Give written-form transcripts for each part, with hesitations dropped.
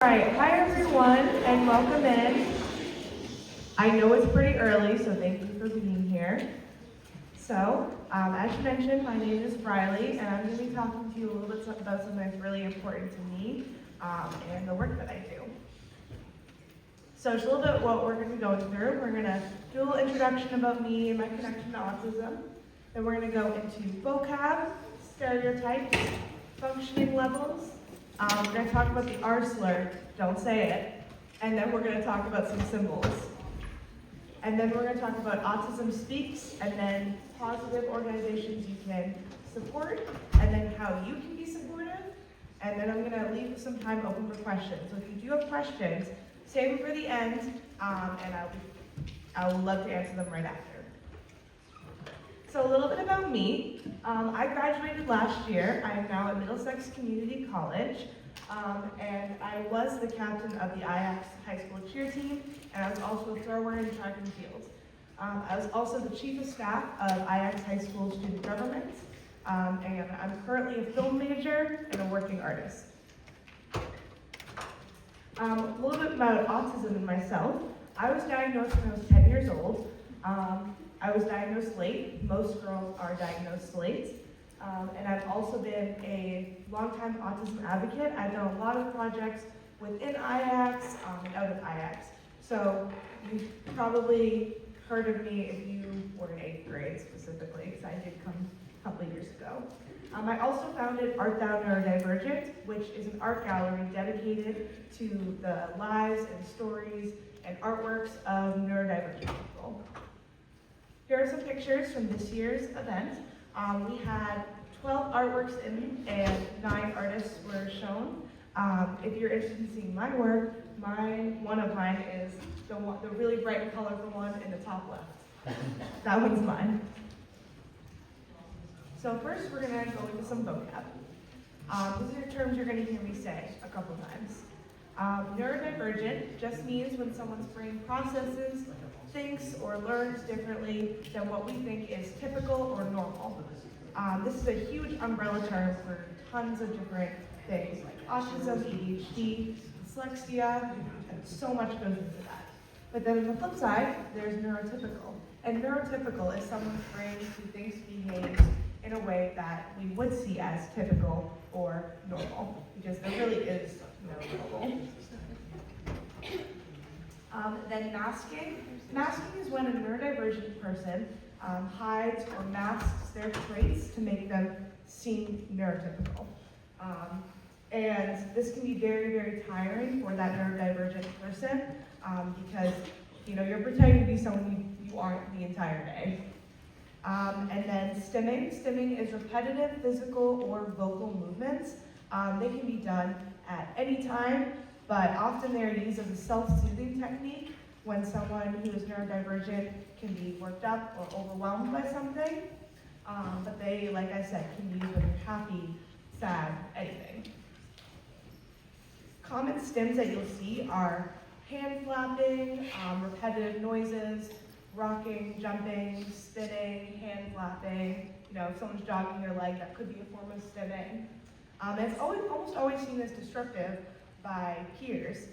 right, hi everyone, and welcome in. I know it's pretty early, so thank you for being here. So, as you mentioned, my name is Rylie, and I'm going to be talking to you a little bit about something that's really important to me and the work that I do. So, just a little bit what we're going to be going through. We're going to do a little introduction about me and my connection to autism. Then we're going to go into vocab, stereotypes, functioning levels. We're going to talk about the R slur, don't say it, and then we're going to talk about some symbols. And then we're going to talk about Autism Speaks, and then positive organizations you can support, and then how you can be supportive. And then I'm going to leave some time open for questions. So if you do have questions, save them for the end, and I would love to answer them right after. So a little bit about me. I graduated last year. I am now at Middlesex Community College, and I was the captain of the IAX high school cheer team, and I was also a thrower in track and field. I was also the chief of staff of IAX High School Student Government, and I'm currently a film major and a working artist. A little bit about autism and myself. I was diagnosed when I was 10 years old. I was diagnosed late. Most girls are diagnosed late. And I've also been a longtime autism advocate. I've done a lot of projects within IAX and out of IAX. So you've probably heard of me if you were in 8th grade specifically, because I did come a couple of years ago. I also founded Art Thou Neurodivergent, which is an art gallery dedicated to the lives and stories and artworks of neurodivergent people. Here are some pictures from this year's event. We had 12 artworks in and 9 artists were shown. If you're interested in seeing my work, one of mine is the really bright and colorful one in the top left. That one's mine. So first we're going to go into some vocab. These are terms you're going to hear me say a couple times. Neurodivergent just means when someone's brain processes, thinks, or learns differently than what we think is typical or normal. This is a huge umbrella term for tons of different things like autism, ADHD, dyslexia, and so much goes into that. But then on the flip side, there's neurotypical. And neurotypical is someone's brain who thinks, behaves in a way that we would see as typical or normal, because there really is no normal. Then masking. Masking is when a neurodivergent person hides or masks their traits to make them seem neurotypical. And this can be very, very tiring for that neurodivergent person because you're pretending to be someone you aren't the entire day. And then stimming. Stimming is repetitive physical or vocal movements. They can be done at any time, but often they're used as a self-soothing technique when someone who is neurodivergent can be worked up or overwhelmed by something. But they, like I said, can be used when you're happy, sad, anything. Common stims that you'll see are hand flapping, repetitive noises, rocking, jumping, spinning, hand flapping. If someone's jogging their leg, that could be a form of stimming. It's almost always seen as disruptive by peers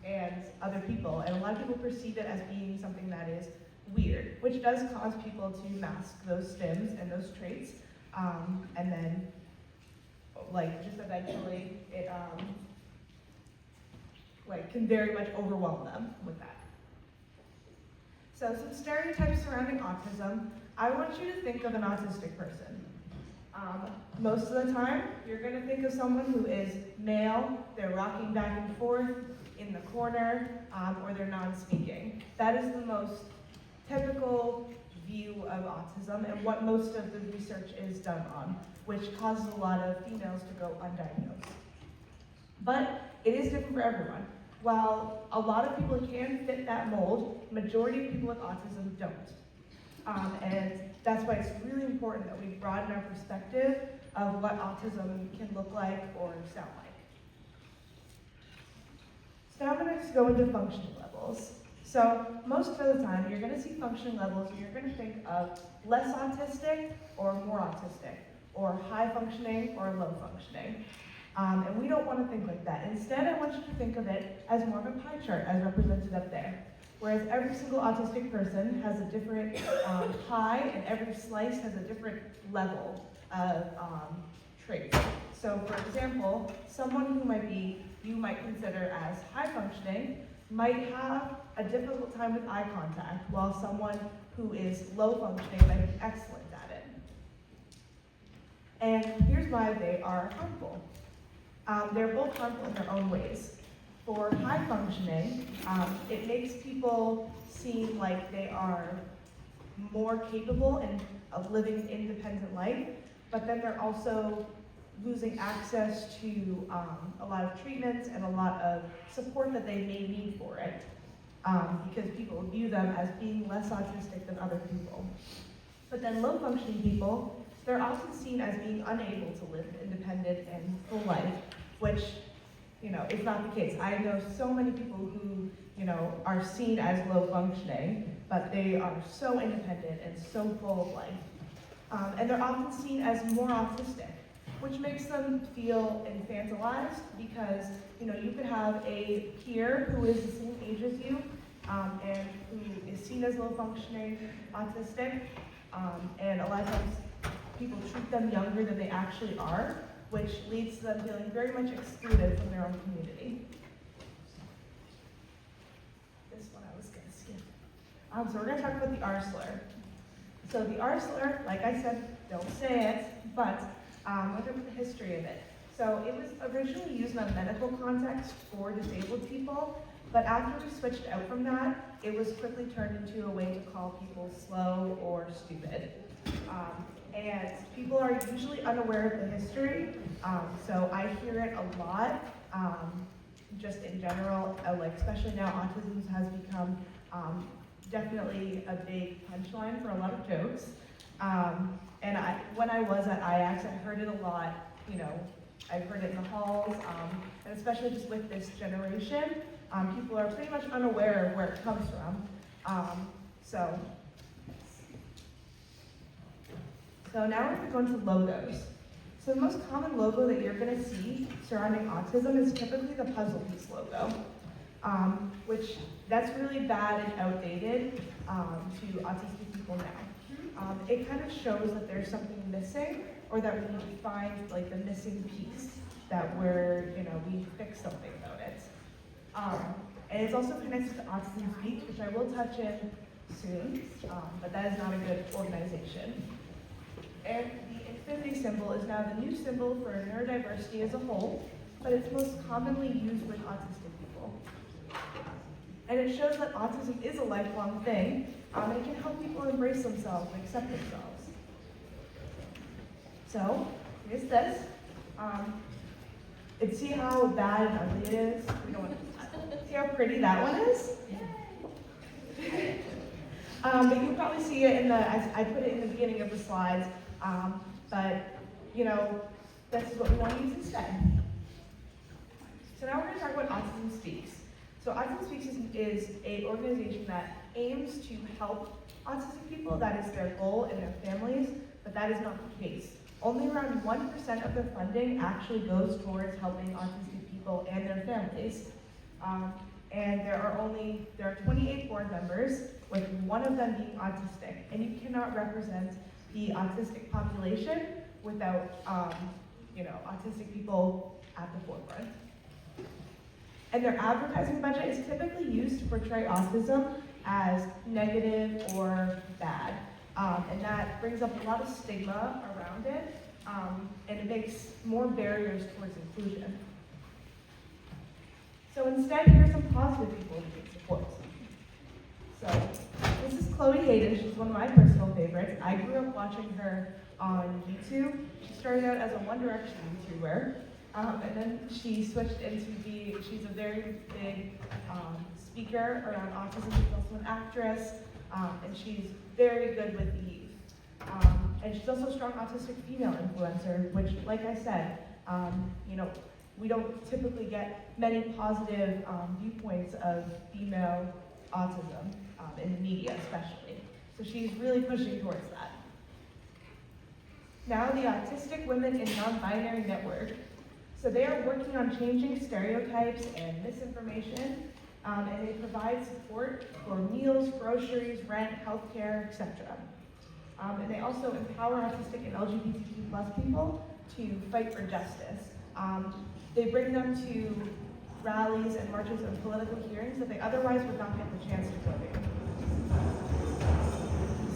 and other people, and a lot of people perceive it as being something that is weird, which does cause people to mask those stims and those traits, and then just eventually it can very much overwhelm them with that. So some stereotypes surrounding autism. I want you to think of an autistic person. Most of the time, you're going to think of someone who is male, they're rocking back and forth in the corner, or they're non-speaking. That is the most typical view of autism and what most of the research is done on, which causes a lot of females to go undiagnosed. But it is different for everyone. While a lot of people can fit that mold, majority of people with autism don't. And that's why it's really important that we broaden our perspective of what autism can look like or sound like. So now I'm going to go into functioning levels. So most of the time, you're going to see functioning levels and you're going to think of less autistic or more autistic, or high functioning or low functioning. And we don't want to think like that. Instead, I want you to think of it as more of a pie chart as represented up there. Whereas every single autistic person has a different pie, and every slice has a different level of traits. So for example, someone who you might consider as high functioning might have a difficult time with eye contact, while someone who is low functioning might be excellent at it. And here's why they are harmful. They're both harmful in their own ways. For high functioning, it makes people seem like they are more capable of living an independent life, but then they're also losing access to a lot of treatments and a lot of support that they may need for it, because people view them as being less autistic than other people. But then low functioning people, they're often seen as being unable to live an independent and full life, which is not the case. I know so many people who, are seen as low functioning, but they are so independent and so full of life. And they're often seen as more autistic, which makes them feel infantilized because, you could have a peer who is the same age as you, and who is seen as low functioning autistic, and a lot of times people treat them younger than they actually are, which leads to them feeling very much excluded from their own community. This one I was going to skip. So we're going to talk about the R slur. So the R slur, like I said, don't say it, but look at the history of it. So it was originally used in a medical context for disabled people, but after we switched out from that, it was quickly turned into a way to call people slow or stupid. And people are usually unaware of the history, so I hear it a lot, just in general, especially now autism has become definitely a big punchline for a lot of jokes. And when I was at IAX, I heard it a lot, I've heard it in the halls, and especially just with this generation, people are pretty much unaware of where it comes from. So now we're going to go into logos. So the most common logo that you're going to see surrounding autism is typically the puzzle piece logo, which that's really bad and outdated to autistic people now. It kind of shows that there's something missing, or that we need to find the missing piece that we need to fix something about it. And it's also connected to Autism Speaks, which I will touch in soon, but that is not a good organization. And the infinity symbol is now the new symbol for neurodiversity as a whole, but it's most commonly used with autistic people. And it shows that autism is a lifelong thing, and it can help people embrace themselves and accept themselves. So, here's this. And see how bad and ugly it is? We don't want to see how pretty that one is? But you can probably see it I put it in the beginning of the slides. But this is what we want to use instead. So now we're going to talk about Autism Speaks. So Autism Speaks is an organization that aims to help autistic people. That is their goal and their families, but that is not the case. Only around 1% of their funding actually goes towards helping autistic people and their families. And there are 28 board members, with one of them being autistic. And you cannot represent the autistic population without, autistic people at the forefront. And their advertising budget is typically used to portray autism as negative or bad. And that brings up a lot of stigma around it, and it makes more barriers towards inclusion. So instead, here are some positive people who need support. So this is Chloe Hayden. She's one of my personal favorites. I grew up watching her on YouTube. She started out as a One Direction YouTuber, and then she switched into she's a very big speaker around autism. She's also an actress, and she's very good with the youth. And she's also a strong autistic female influencer, which, like I said, we don't typically get many positive viewpoints of female autism in the media, especially. So she's really pushing towards that. Now, the Autistic Women in Non-Binary Network. So they are working on changing stereotypes and misinformation, and they provide support for meals, groceries, rent, healthcare, etc. And they also empower autistic and LGBTQ+ people to fight for justice. They bring them to rallies and marches and political hearings that they otherwise would not get the chance to go to.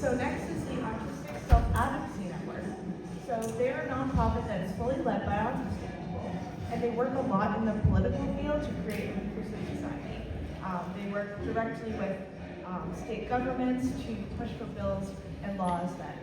So next is the Autistic Self-Advocacy Network. So they're a nonprofit that is fully led by autistic people, and they work a lot in the political field to create an inclusive society. They work directly with state governments to push for bills and laws that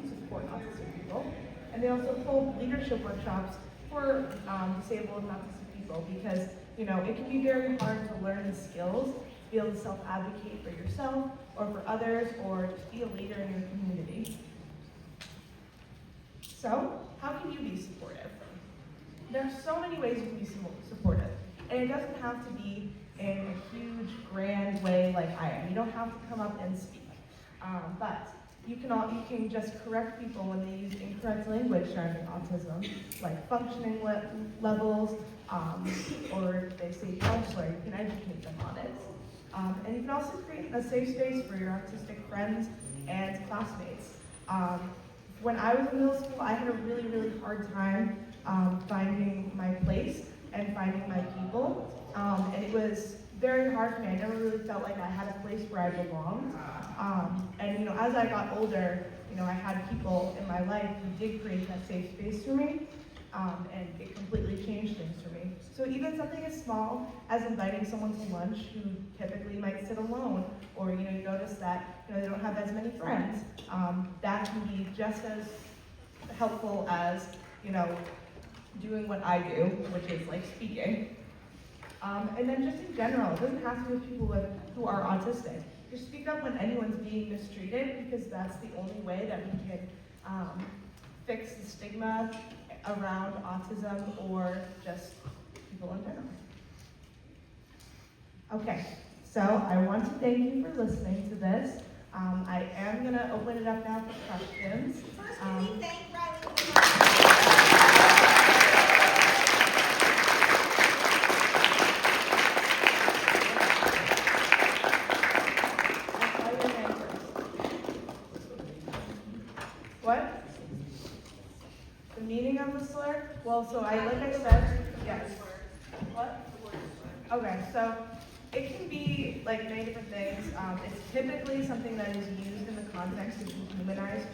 support autistic people. And they also hold leadership workshops for disabled and autistic people because, you know, it can be very hard to learn the skills to be able to self-advocate for yourself or for others or just be a leader in your community. So, how can you be supportive? There are so many ways you can be supportive, and it doesn't have to be in a huge, grand way like I am. You don't have to come up and speak, but you can just correct people when they use incorrect language surrounding autism, like functioning levels, or if they say counselor, you can educate them on it. And you can also create a safe space for your autistic friends and classmates. When I was in middle school, I had a really, really hard time finding my place and finding my people. And it was very hard for me. I never really felt like I had a place where I belonged. And you know, as I got older, you know, I had people in my life who did create that safe space for me, and it completely changed things for me. So even something as small as inviting someone to lunch who typically might sit alone, or you know, you notice that you know they don't have as many friends, that can be just as helpful as you know doing what I do, which is like speaking. And then just in general, it doesn't have to be with people who are autistic. Just speak up when anyone's being mistreated, because that's the only way that we can fix the stigma around autism or just people in general. Okay, so I want to thank you for listening to this. I am going to open it up now for questions. First, can we thank Rylie? What? The meaning of the slur? Well, so like I said, yes. What? Okay, so it can be like many different things. It's typically something that is used in the context of dehumanized